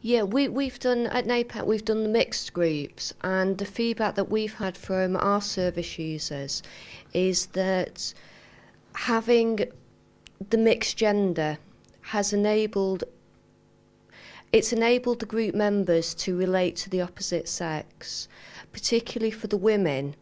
Yeah, we've done, at NAPAC, we've done the mixed groups, and the feedback that we've had from our service users is that having the mixed gender has enabled the group members to relate to the opposite sex, particularly for the women,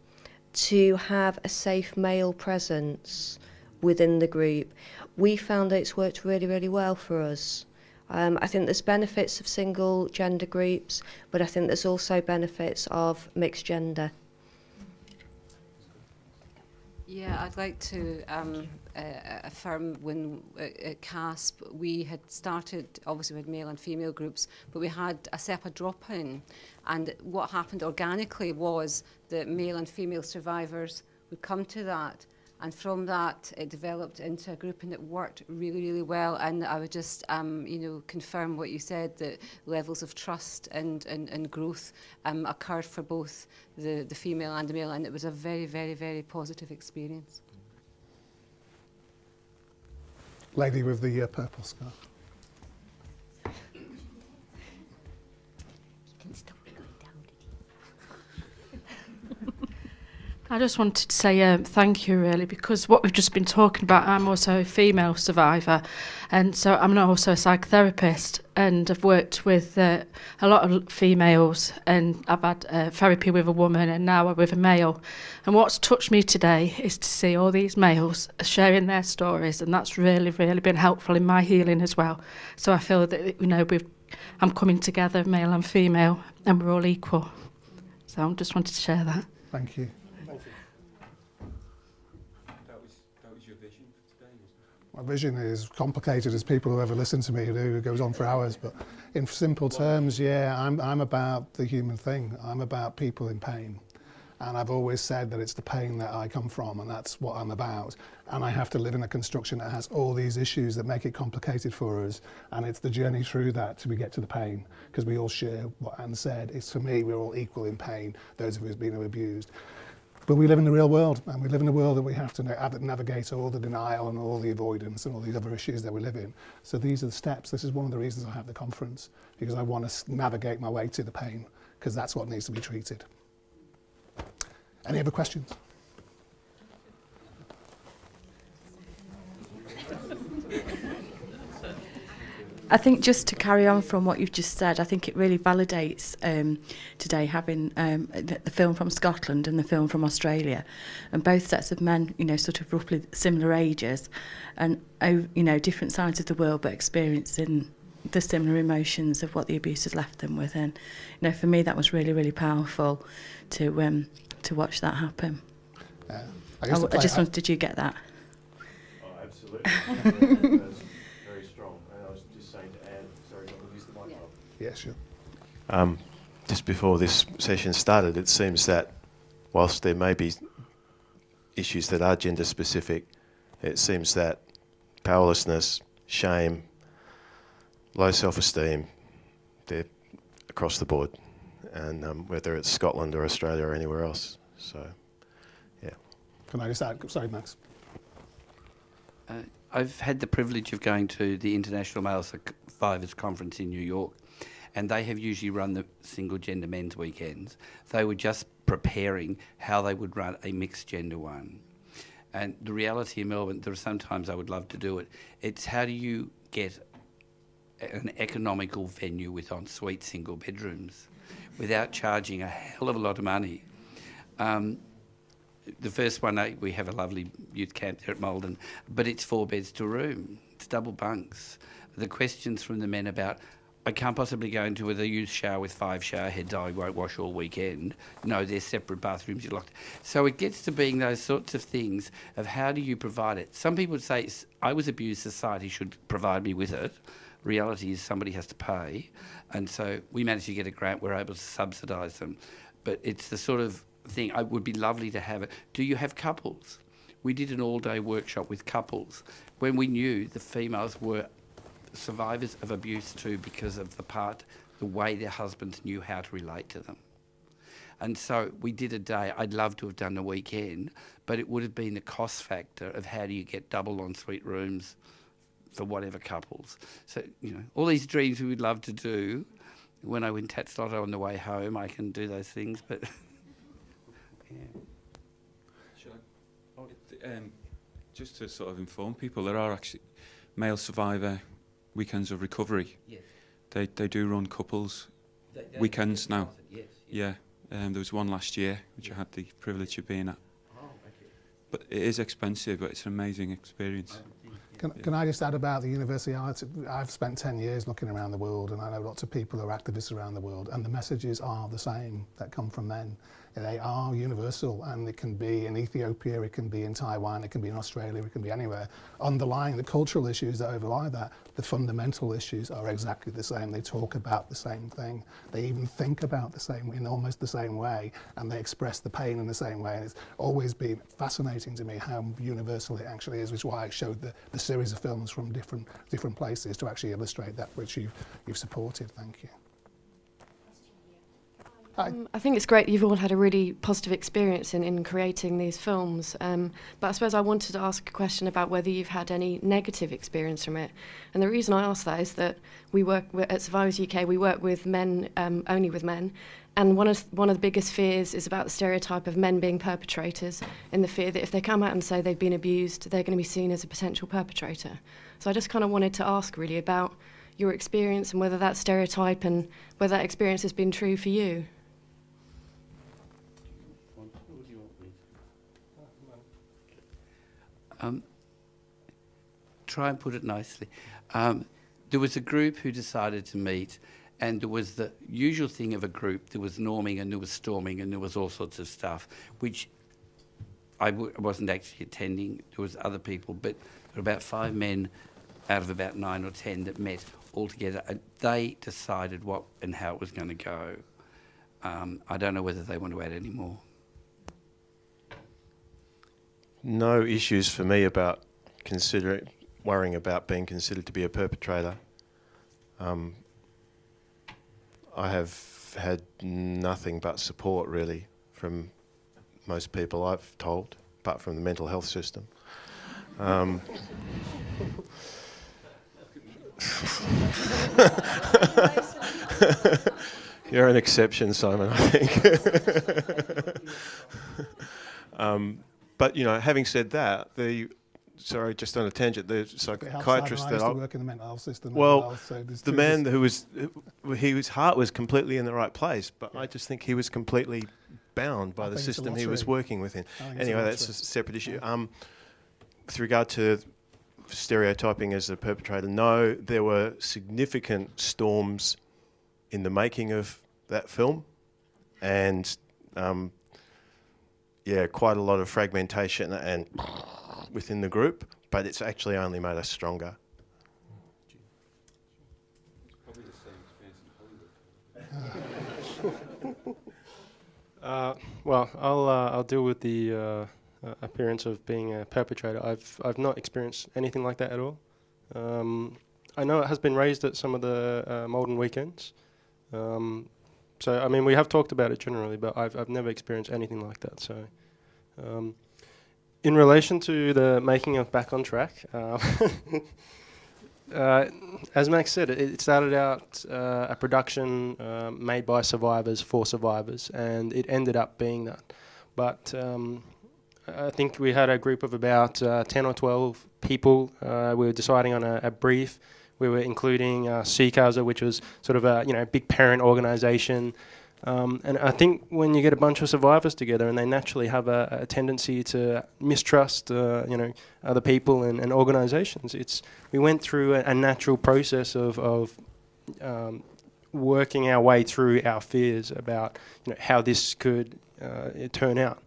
to have a safe male presence within the group. We found that it's worked really, really well for us. I think there's benefits of single gender groups, but I think there's also benefits of mixed gender. Yeah, I'd like to affirm when at CASP we had started, obviously we had male and female groups, but we had a separate drop-in, and what happened organically was that male and female survivors would come to that, and from that it developed into a group, and it worked really, really well. And I would just confirm what you said, that levels of trust and growth occurred for both the female and the male, and it was a very, very, very positive experience. Lady with the purple scarf. I just wanted to say thank you, really, because what we've just been talking about, I'm also a female survivor, and so I'm also a psychotherapist, and I've worked with a lot of females, and I've had therapy with a woman and now with a male. And what's touched me today is to see all these males sharing their stories, and that's really, really been helpful in my healing as well. So I feel that, I'm coming together, male and female, and we're all equal. So I just wanted to share that. Thank you. My vision is complicated, as people who ever listen to me do. It goes on for hours, but in simple terms, yeah, I'm about the human thing. I'm about people in pain, and I've always said that it's the pain that I come from, and that's what I'm about. And I have to live in a construction that has all these issues that make it complicated for us, and it's the journey through that till we get to the pain, because we all share what Anne said. It's, for me, we're all equal in pain, those of us being abused. But we live in the real world, and we live in a world that we have to navigate all the denial and all the avoidance and all these other issues that we live in. So these are the steps. This is one of the reasons I have the conference, because I want to navigate my way to the pain, because that's what needs to be treated. Any other questions? I think just to carry on from what you've just said, I think it really validates today having the film from Scotland and the film from Australia, and both sets of men, sort of roughly similar ages, and different sides of the world, but experiencing the similar emotions of what the abuse has left them with. And for me, that was really, really powerful to watch that happen. I just wanted, did you get that? Oh, absolutely. Yeah, sure. Just before this session started, it seems that whilst there may be issues that are gender specific, it seems that powerlessness, shame, low self-esteem, they're across the board, and whether it's Scotland or Australia or anywhere else. So, yeah. Can I just add? Sorry, Max. I've had the privilege of going to the International Male Survivors Conference in New York, and they have usually run the single gender men's weekends. They were just preparing how they would run a mixed gender one. And the reality in Melbourne, there are sometimes I would love to do it. It's how do you get an economical venue with ensuite single bedrooms without charging a hell of a lot of money. The first one, we have a lovely youth camp there at Malden, but it's 4 beds to a room. It's double bunks. The questions from the men about, I can't possibly go into a youth shower with 5 shower heads, I won't wash all weekend. No, there's separate bathrooms, you're locked. So it gets to being those sorts of things of how do you provide it. Some people would say, I was abused, society should provide me with it. Reality is somebody has to pay. And so we managed to get a grant, we're able to subsidise them. But it's the sort of thing, it would be lovely to have it. Do you have couples? We did an all-day workshop with couples when we knew the females were survivors of abuse too, because of the way their husbands knew how to relate to them. And so we did a day. I'd love to have done a weekend, but it would have been the cost factor of how do you get double ensuite rooms for whatever couples. So, all these dreams we would love to do, when I win Tats Lotto on the way home, I can do those things, but yeah. Just to sort of inform people, there are actually male survivor weekends of recovery. Yes. They do run couples weekends now. Yes. Yeah, there was one last year which I had the privilege of being at. Oh, okay. But it is expensive, but it's an amazing experience. Can I just add about the university? I've spent 10 years looking around the world, and I know lots of people who are activists around the world, and the messages are the same that come from men. They are universal, and it can be in Ethiopia, it can be in Taiwan, it can be in Australia, it can be anywhere. Underlying the cultural issues that overlie that, the fundamental issues are exactly the same. They talk about the same thing. They even think about the same, in almost the same way, and they express the pain in the same way. And it's always been fascinating to me how universal it actually is, which is why I showed the series of films from different places to actually illustrate that which you've supported. Thank you. I think it's great you've all had a really positive experience in creating these films, but I suppose I wanted to ask a question about whether you've had any negative experience from it. And the reason I ask that is that we work at Survivors UK, we work with men, only with men, and one of the biggest fears is about the stereotype of men being perpetrators, in the fear that if they come out and say they've been abused, they're going to be seen as a potential perpetrator. So I just kind of wanted to ask really about your experience and whether that stereotype and whether that experience has been true for you. Try and put it nicely. There was a group who decided to meet, and there was the usual thing of a group. There was norming and there was storming and there was all sorts of stuff, which I wasn't actually attending. There was other people, but there were about 5 men out of about 9 or 10 that met all together. And they decided what and how it was going to go. I don't know whether they want to add any more. No issues for me about worrying about being considered to be a perpetrator. I have had nothing but support really from most people I've told, apart from the mental health system. You're an exception, Simon, I think. But, you know, having said that, sorry, just on a tangent, the psychiatrist that I used to work in the mental health system. Well, so the man who was, his heart was completely in the right place, but yeah. I just think he was completely bound by the system he was working within. Anyway, that's a separate issue. With regard to stereotyping as a perpetrator, no, there were significant storms in the making of that film, and yeah, quite a lot of fragmentation and within the group, but it's actually only made us stronger. Probably the same experience in Hollywood. Well, I'll deal with the appearance of being a perpetrator. I've not experienced anything like that at all. I know it has been raised at some of the Malden weekends. So I mean, we have talked about it generally, but I've never experienced anything like that. So, in relation to the making of Back on Track, as Max said, it started out a production made by survivors for survivors, and it ended up being that. But I think we had a group of about 10 or 12 people. We were deciding on a brief. We were including CCASA, which was sort of a big parent organisation. And I think when you get a bunch of survivors together, and they naturally have a tendency to mistrust, other people and organisations. We went through a natural process of working our way through our fears about how this could turn out.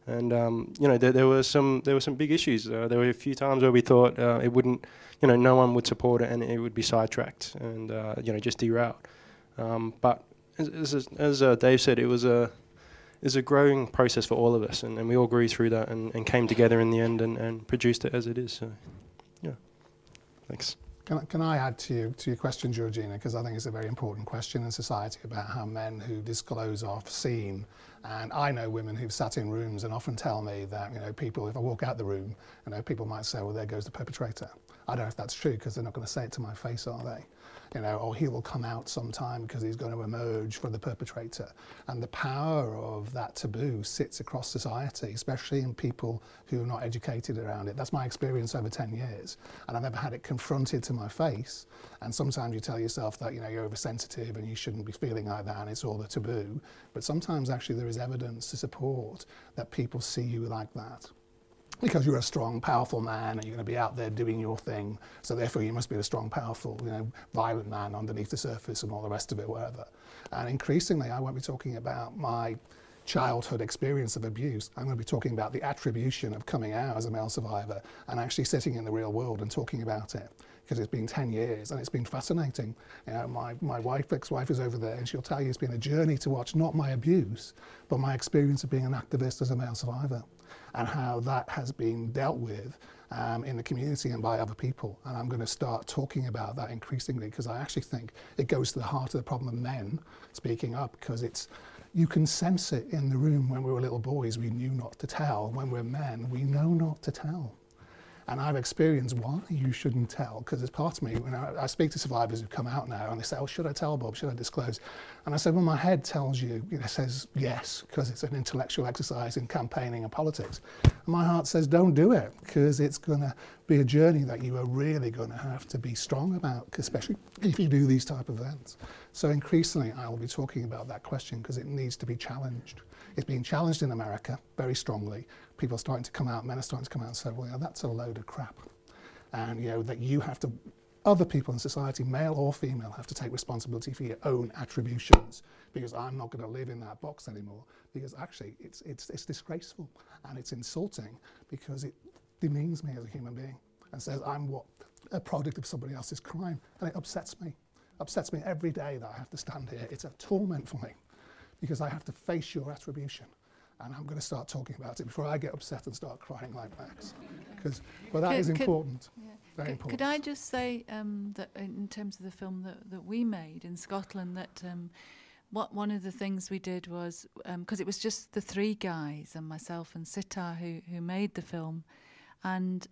And there were some big issues. There were a few times where we thought it wouldn't, no one would support it, and it would be sidetracked and just derailed. But as Dave said, it was a growing process for all of us, and we all grew through that and came together in the end and produced it as it is. So, yeah, thanks. Can I add to your question, Georgina, because I think it's a very important question in society about how men who disclose are seen. And I know women who've sat in rooms and often tell me that people, if I walk out the room, people might say, well, there goes the perpetrator. I don't know if that's true, because they're not going to say it to my face, are they? you know, or he will come out sometime because he's going to emerge for the perpetrator. And the power of that taboo sits across society, especially in people who are not educated around it. That's my experience over 10 years. And I've never had it confronted to my face. And sometimes you tell yourself that, you know, you're oversensitive and you shouldn't be feeling like that and it's all a taboo. But sometimes actually there is evidence to support that people see you like that. Because you're a strong, powerful man and you're going to be out there doing your thing. So therefore you must be a strong, powerful, you know, violent man underneath the surface and all the rest of it, whatever. And increasingly I won't be talking about my childhood experience of abuse. I'm going to be talking about the attribution of coming out as a male survivor and actually sitting in the real world and talking about it. Because it's been 10 years and it's been fascinating. You know, my wife, ex-wife is over there and she'll tell you it's been a journey to watch not my abuse, but my experience of being an activist as a male survivor and how that has been dealt with in the community and by other people. And I'm going to start talking about that increasingly because I actually think it goes to the heart of the problem of men speaking up, because it's, you can sense it in the room. When we were little boys, we knew not to tell. When we're men, we know not to tell. And I've experienced why you shouldn't tell, because there's part of me, when I speak to survivors who come out now and they say, oh, should I tell, Bob, should I disclose? And I said, well, my head tells you, you know, says yes, because it's an intellectual exercise in campaigning and politics. And my heart says, don't do it, because it's going to be a journey that you are really going to have to be strong about, especially if you do these type of events. So increasingly, I will be talking about that question because it needs to be challenged. It's being challenged in America very strongly. People are starting to come out, men are starting to come out and say, well, you know, that's a load of crap. And, you know, that you have to, other people in society, male or female, have to take responsibility for your own attributions, because I'm not going to live in that box anymore, because actually it's disgraceful and it's insulting, because it demeans me as a human being and says I'm a product of somebody else's crime. And it upsets me every day that I have to stand here. It's a torment for me, because I have to face your attribution. And I'm going to start talking about it before I get upset and start crying like Max. But that is important, very important. Could I just say that in terms of the film that we made in Scotland, that one of the things we did was, because it was just the three guys and myself and Sitar who made the film, and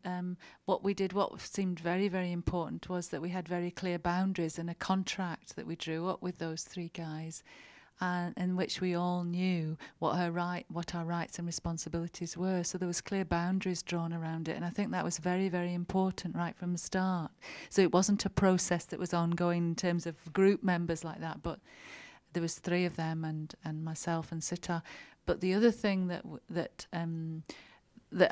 what we did, what seemed very, very important, was that we had very clear boundaries and a contract that we drew up with those three guys, and in which we all knew what our rights and responsibilities were. So there was clear boundaries drawn around it, and I think that was very, very important right from the start. So it wasn't a process that was ongoing in terms of group members like that, but there was three of them and myself and Sitar. But the other thing that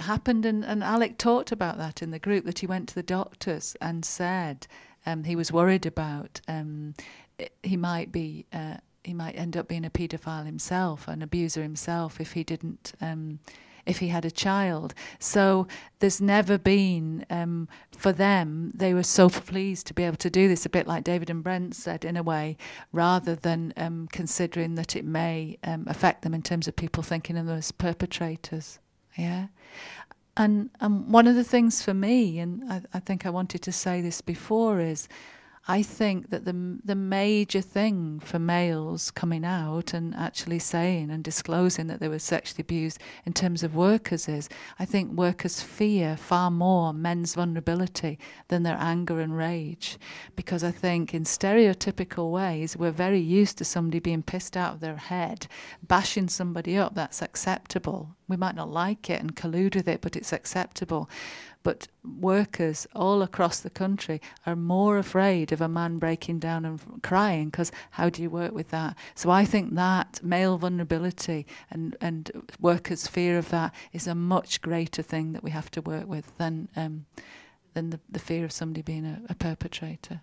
happened, and Alec talked about that in the group, that he went to the doctors and said he was worried about he might end up being a paedophile himself, an abuser himself, if he didn't, if he had a child. So there's never been, for them, they were so pleased to be able to do this, a bit like David and Brent said, in a way, rather than considering that it may affect them in terms of people thinking of them as perpetrators. Yeah. And one of the things for me, and I think I wanted to say this before, is I think that the major thing for males coming out and actually saying and disclosing that they were sexually abused in terms of workers is, I think workers fear far more men's vulnerability than their anger and rage. Because I think in stereotypical ways, we're very used to somebody being pissed out of their head, bashing somebody up. That's acceptable. We might not like it and collude with it, but it's acceptable. But workers all across the country are more afraid of a man breaking down and crying, because how do you work with that? So I think that male vulnerability and workers' fear of that is a much greater thing that we have to work with than the fear of somebody being a perpetrator.